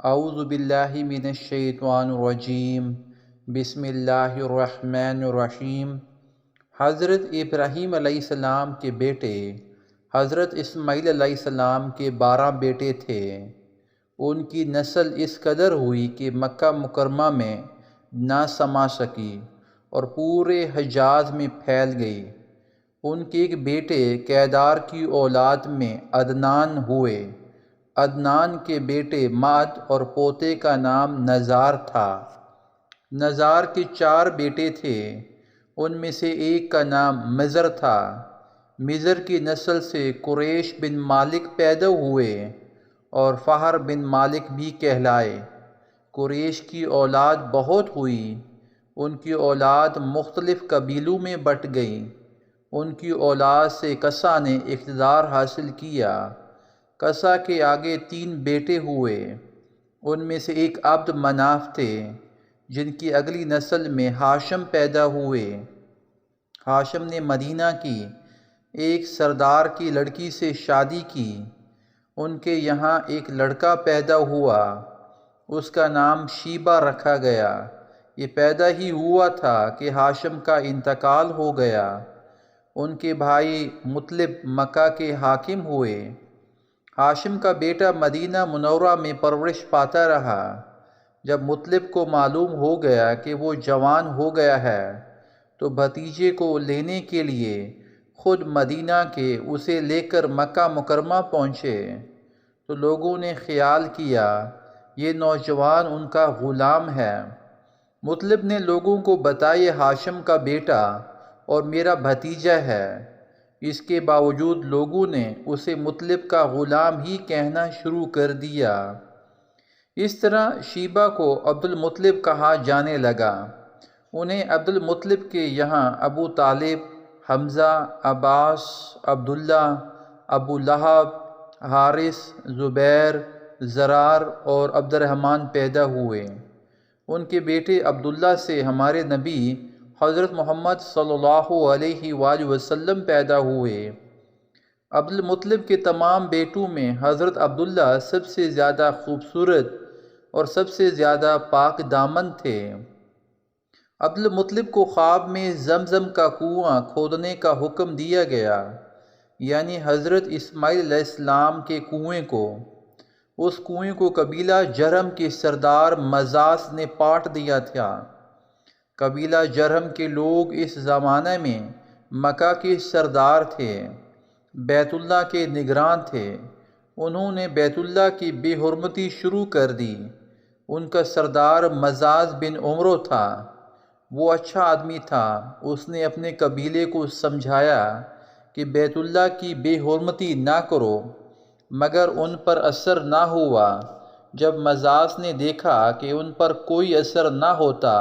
اعوذ باللہ من الشیطان الرجیم بسم اللہ الرحمن الرحیم۔ حضرت ابراہیم علیہ السلام کے بیٹے حضرت اسماعیل علیہ السلام کے 12 بیٹے تھے۔ ان کی نسل اس قدر ہوئی کہ مکہ مکرمہ میں نہ سما سکی اور پورے حجاز میں پھیل گئی۔ ان کے ایک بیٹے کیدار کی اولاد میں عدنان ہوئے۔ عدنان کے بیٹے معد اور پوتے کا نام نزار تھا۔ نزار کے 4 بیٹے تھے، ان میں سے ایک کا نام مضر تھا۔ مضر کی نسل سے قریش بن مالک پیدا ہوئے اور فہر بن مالک بھی کہلائے۔ قریش کی اولاد بہت ہوئی، ان کی اولاد مختلف قبیلوں میں بٹ گئی۔ ان کی اولاد سے کسا نے اقتدار حاصل کیا۔ کسا کے آگے 3 بیٹے ہوئے، ان میں سے ایک عبد مناف تھے، جن کی اگلی نسل میں ہاشم پیدا ہوئے۔ ہاشم نے مدینہ کی ایک سردار کی لڑکی سے شادی کی۔ ان کے یہاں ایک لڑکا پیدا ہوا، اس کا نام شیبہ رکھا گیا۔ یہ پیدا ہی ہوا تھا کہ ہاشم کا انتقال ہو گیا۔ ان کے بھائی مطلب مکہ کے حاکم ہوئے۔ ہاشم کا بیٹا مدینہ منورہ میں پرورش پاتا رہا۔ جب مطلب کو معلوم ہو گیا کہ وہ جوان ہو گیا ہے تو بھتیجے کو لینے کے لیے خود مدینہ کے اسے لے کر مکہ مکرمہ پہنچے، تو لوگوں نے خیال کیا یہ نوجوان ان کا غلام ہے۔ مطلب نے لوگوں کو بتایا یہ ہاشم کا بیٹا اور میرا بھتیجا ہے۔ اس کے باوجود لوگوں نے اسے مطلب کا غلام ہی کہنا شروع کر دیا۔ اس طرح شیبہ کو عبد المطلب کہا جانے لگا۔ انہیں عبد المطلب کے یہاں ابو طالب، حمزہ، عباس، عبداللہ، ابو لہب، حارث، زبیر، زرار اور عبد الرحمن پیدا ہوئے۔ ان کے بیٹے عبداللہ سے ہمارے نبی حضرت محمد صلی اللہ علیہ وآلہ وسلم پیدا ہوئے۔ عبد المطلب کے تمام بیٹوں میں حضرت عبداللہ سب سے زیادہ خوبصورت اور سب سے زیادہ پاک دامن تھے۔ عبد المطلب کو خواب میں زمزم کا کنواں کھودنے کا حکم دیا گیا، یعنی حضرت اسماعیل علیہ السلام کے کنویں کو۔ اس کنویں کو قبیلہ جرہم کے سردار مزاس نے پاٹ دیا تھا۔ قبیلہ جرہم کے لوگ اس زمانے میں مکہ کے سردار تھے، بیت اللہ کے نگراں تھے۔ انہوں نے بیت اللہ کی بے حرمتی شروع کر دی۔ ان کا سردار مزاز بن عمرو تھا۔ وہ اچھا آدمی تھا۔ اس نے اپنے قبیلے کو سمجھایا کہ بیت اللہ کی بے حرمتی نہ کرو، مگر ان پر اثر نہ ہوا۔ جب مزاس نے دیکھا کہ ان پر کوئی اثر نہ ہوتا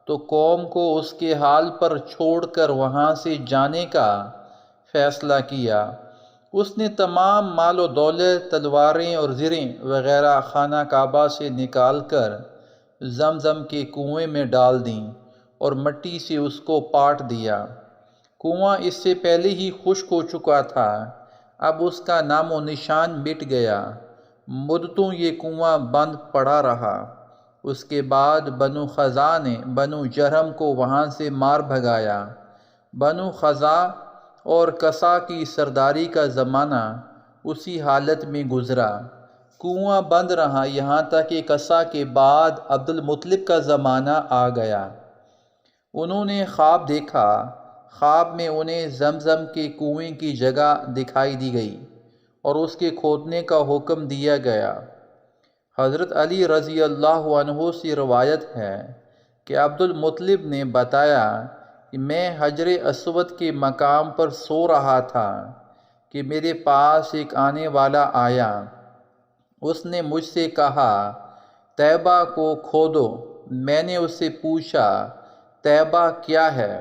تو قوم کو اس کے حال پر چھوڑ کر وہاں سے جانے کا فیصلہ کیا۔ اس نے تمام مال و دولت، تلواریں اور زریں وغیرہ خانہ کعبہ سے نکال کر زمزم کے کنویں میں ڈال دیں اور مٹی سے اس کو پاٹ دیا۔ کنواں اس سے پہلے ہی خشک ہو چکا تھا، اب اس کا نام و نشان مٹ گیا۔ مدتوں یہ کنواں بند پڑا رہا۔ اس کے بعد بنو خزاع نے بنو جرہم کو وہاں سے مار بھگایا۔ بنو خزاع اور کسا کی سرداری کا زمانہ اسی حالت میں گزرا۔ کنواں بند رہا یہاں تک کہ کسا کے بعد عبد المطلب کا زمانہ آ گیا۔ انہوں نے خواب دیکھا۔ خواب میں انہیں زمزم کے کنویں کی جگہ دکھائی دی گئی اور اس کے کھودنے کا حکم دیا گیا۔ حضرت علی رضی اللہ عنہ سے روایت ہے کہ عبد المطلب نے بتایا کہ میں حجر اسود کے مقام پر سو رہا تھا کہ میرے پاس ایک آنے والا آیا۔ اس نے مجھ سے کہا طیبہ کو کھودو۔ میں نے اس سے پوچھا طیبہ کیا ہے،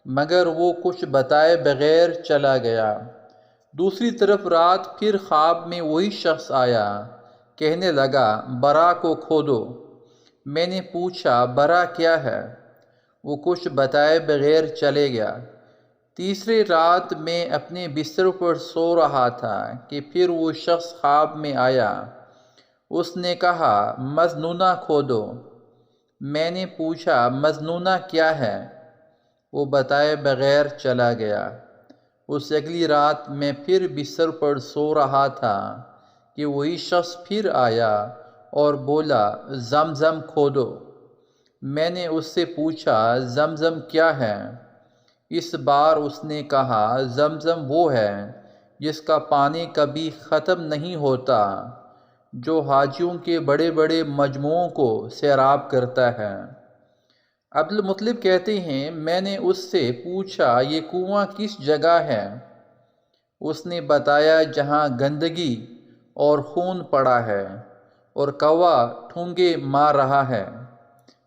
مگر وہ کچھ بتائے بغیر چلا گیا۔ دوسری طرف رات پھر خواب میں وہی شخص آیا، کہنے لگا برا کو کھودو۔ میں نے پوچھا برا کیا ہے، وہ کچھ بتائے بغیر چلے گیا۔ تیسری رات میں اپنے بستر پر سو رہا تھا کہ پھر وہ شخص خواب میں آیا۔ اس نے کہا مظنونہ کھودو۔ میں نے پوچھا مظنونہ کیا ہے؟ وہ بتائے بغیر چلا گیا۔ اس اگلی رات میں پھر بستر پر سو رہا تھا کہ وہی شخص پھر آیا اور بولا زمزم کھودو۔ میں نے اس سے پوچھا زمزم کیا ہے؟ اس بار اس نے کہا زمزم وہ ہے جس کا پانی کبھی ختم نہیں ہوتا، جو حاجیوں کے بڑے بڑے مجموعوں کو سیراب کرتا ہے۔ عبدالمطلب کہتے ہیں میں نے اس سے پوچھا یہ کنواں کس جگہ ہے؟ اس نے بتایا جہاں گندگی اور خون پڑا ہے اور کوا ٹھونگے مار رہا ہے۔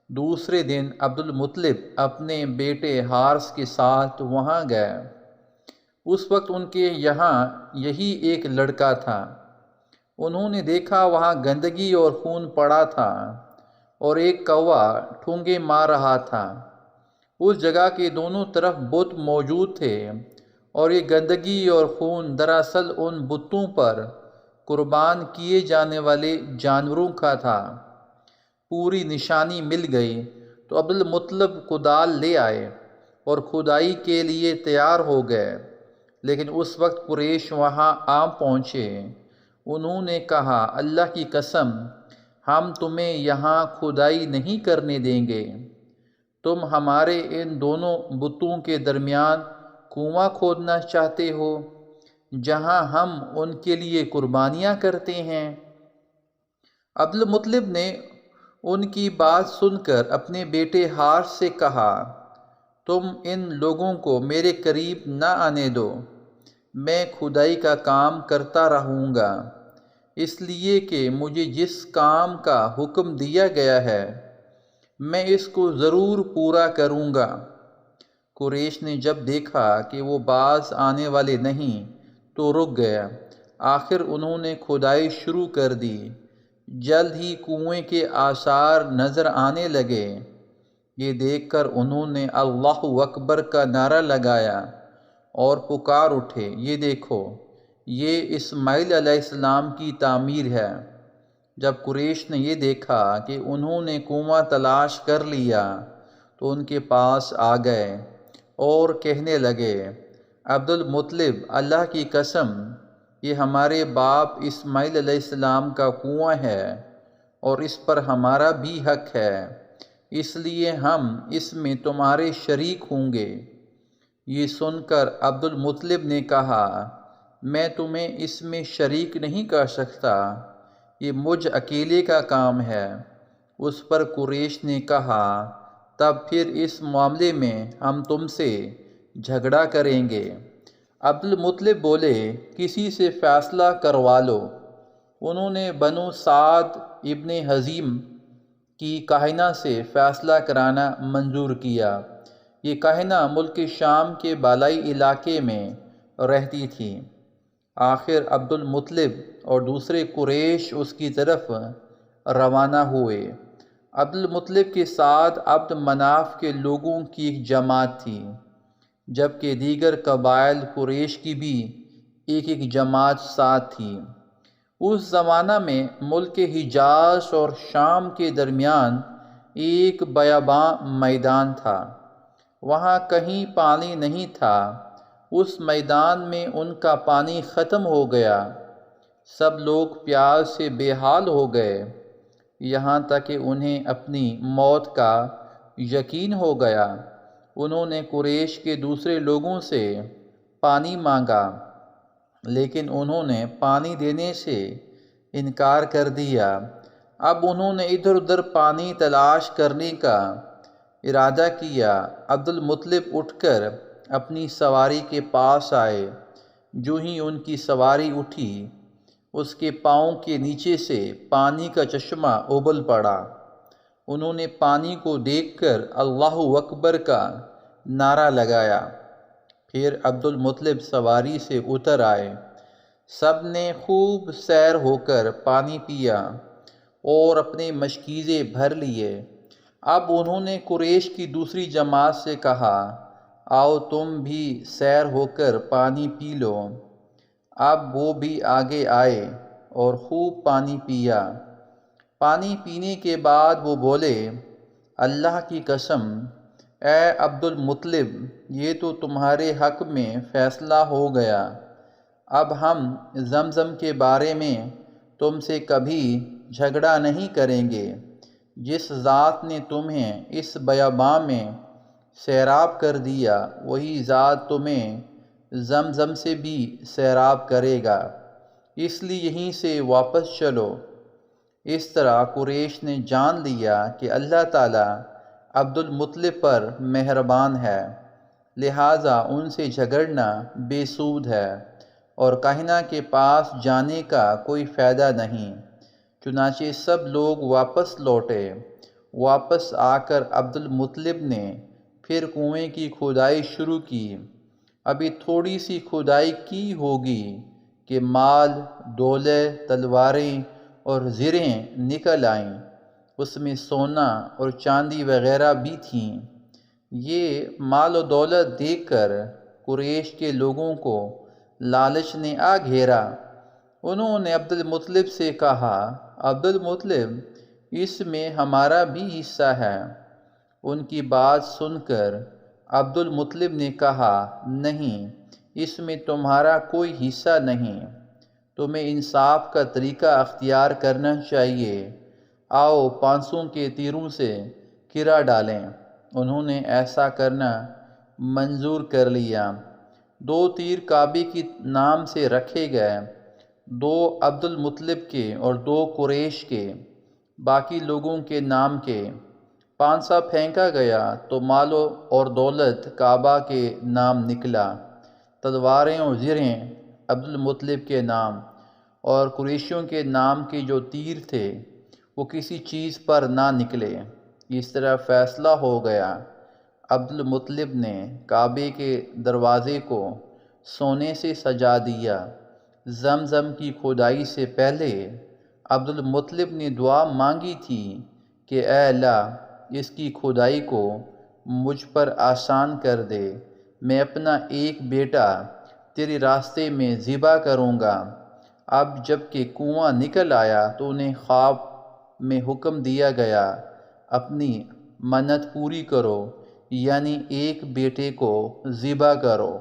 دوسرے دن عبدالمطلب اپنے بیٹے حارث کے ساتھ وہاں گئے۔ اس وقت ان کے یہاں یہی ایک لڑکا تھا۔ انہوں نے دیکھا وہاں گندگی اور خون پڑا تھا اور ایک کوا ٹھونگے مار رہا تھا۔ اس جگہ کے دونوں طرف بت موجود تھے اور یہ گندگی اور خون دراصل ان بتوں پر قربان کیے جانے والے جانوروں کا تھا۔ پوری نشانی مل گئی تو عبدالمطلب کدال لے آئے اور کھدائی کے لیے تیار ہو گئے، لیکن اس وقت قریش وہاں آ پہنچے۔ انہوں نے کہا اللہ کی قسم ہم تمہیں یہاں کھدائی نہیں کرنے دیں گے۔ تم ہمارے ان دونوں بتوں کے درمیان کنواں کھودنا چاہتے ہو جہاں ہم ان کے لیے قربانیاں کرتے ہیں؟ عبدالمطلب نے ان کی بات سن کر اپنے بیٹے حارث سے کہا تم ان لوگوں کو میرے قریب نہ آنے دو، میں کھدائی کا کام کرتا رہوں گا، اس لیے کہ مجھے جس کام کا حکم دیا گیا ہے میں اس کو ضرور پورا کروں گا۔ قریش نے جب دیکھا کہ وہ باز آنے والے نہیں تو رک گیا۔ آخر انہوں نے کھدائی شروع کر دی۔ جلد ہی کنویں کے آثار نظر آنے لگے۔ یہ دیکھ کر انہوں نے اللہ اکبر کا نعرہ لگایا اور پکار اٹھے یہ دیکھو یہ اسماعیل علیہ السلام کی تعمیر ہے۔ جب قریش نے یہ دیکھا کہ انہوں نے کنواں تلاش کر لیا تو ان کے پاس آ گئے اور کہنے لگے عبدالمطلب اللہ کی قسم یہ ہمارے باپ اسماعیل علیہ السلام کا کنواں ہے اور اس پر ہمارا بھی حق ہے، اس لیے ہم اس میں تمہارے شریک ہوں گے۔ یہ سن کر عبدالمطلب نے کہا میں تمہیں اس میں شریک نہیں کر سکتا، یہ مجھ اکیلے کا کام ہے۔ اس پر قریش نے کہا تب پھر اس معاملے میں ہم تم سے جھگڑا کریں گے۔ عبدالمطلب بولے کسی سے فیصلہ کروا لو۔ انہوں نے بنو سعد ابن حزیم کی کاہنہ سے فیصلہ کرانا منظور کیا۔ یہ کاہنہ ملک شام کے بالائی علاقے میں رہتی تھی۔ آخر عبدالمطلب اور دوسرے قریش اس کی طرف روانہ ہوئے۔ عبدالمطلب کے ساتھ عبد مناف کے لوگوں کی ایک جماعت تھی، جبکہ دیگر قبائل قریش کی بھی ایک ایک جماعت ساتھ تھی۔ اس زمانہ میں ملک حجاز اور شام کے درمیان ایک بیاباں میدان تھا، وہاں کہیں پانی نہیں تھا۔ اس میدان میں ان کا پانی ختم ہو گیا، سب لوگ پیاس سے بے حال ہو گئے، یہاں تک کہ انہیں اپنی موت کا یقین ہو گیا۔ انہوں نے قریش کے دوسرے لوگوں سے پانی مانگا، لیکن انہوں نے پانی دینے سے انکار کر دیا۔ اب انہوں نے ادھر ادھر پانی تلاش کرنے کا ارادہ کیا۔ عبدالمطلب اٹھ کر اپنی سواری کے پاس آئے۔ جو ہی ان کی سواری اٹھی اس کے پاؤں کے نیچے سے پانی کا چشمہ ابل پڑا۔ انہوں نے پانی کو دیکھ کر اللہ اکبر کا نعرہ لگایا۔ پھر عبدالمطلب سواری سے اتر آئے۔ سب نے خوب سیر ہو کر پانی پیا اور اپنے مشکیزے بھر لیے۔ اب انہوں نے قریش کی دوسری جماعت سے کہا آؤ تم بھی سیر ہو کر پانی پی لو۔ اب وہ بھی آگے آئے اور خوب پانی پیا۔ پانی پینے کے بعد وہ بولے، اللہ کی قسم، اے عبد المطلب، یہ تو تمہارے حق میں فیصلہ ہو گیا۔ اب ہم زمزم کے بارے میں تم سے کبھی جھگڑا نہیں کریں گے۔ جس ذات نے تمہیں اس بیاباں میں سیراب کر دیا، وہی ذات تمہیں زمزم سے بھی سیراب کرے گا، اس لیے یہیں سے واپس چلو۔ اس طرح قریش نے جان لیا کہ اللہ تعالیٰ عبد المطلب پر مہربان ہے، لہٰذا ان سے جھگڑنا بے سود ہے اور کاہنہ کے پاس جانے کا کوئی فائدہ نہیں۔ چنانچہ سب لوگ واپس لوٹے۔ واپس آ کر عبد المطلب نے پھر کنویں کی کھدائی شروع کی۔ ابھی تھوڑی سی کھدائی کی ہوگی کہ مال، دولت، تلواریں اور زریں نکل آئیں۔ اس میں سونا اور چاندی وغیرہ بھی تھیں۔ یہ مال و دولت دیکھ کر قریش کے لوگوں کو لالچ نے آ گھیرا۔ انہوں نے عبد المطلب سے کہا، عبد المطلب، اس میں ہمارا بھی حصہ ہے۔ ان کی بات سن کر عبد المطلب نے کہا، نہیں، اس میں تمہارا کوئی حصہ نہیں، تمہیں انصاف کا طریقہ اختیار کرنا چاہیے۔ آؤ 500 کے تیروں سے کرا ڈالیں۔ انہوں نے ایسا کرنا منظور کر لیا۔ 2 تیر کعبے کے نام سے رکھے گئے، 2 عبد المطلب کے اور 2 قریش کے، باقی لوگوں کے نام کے۔ پانسا پھینکا گیا تو مال اور دولت کعبہ کے نام نکلا، تلواریں اور زریں عبد المطلب کے نام، اور قریشیوں کے نام کے جو تیر تھے وہ کسی چیز پر نہ نکلے۔ اس طرح فیصلہ ہو گیا۔ عبد المطلب نے کعبے کے دروازے کو سونے سے سجا دیا۔ زمزم کی کھدائی سے پہلے عبد المطلب نے دعا مانگی تھی کہ اے اللہ، اس کی کھدائی کو مجھ پر آسان کر دے، میں اپنا ایک بیٹا تیرے راستے میں ذبح کروں گا۔ اب جب کہ کنواں نکل آیا تو انہیں خواب میں حکم دیا گیا، اپنی منت پوری کرو، یعنی ایک بیٹے کو ذبح کرو۔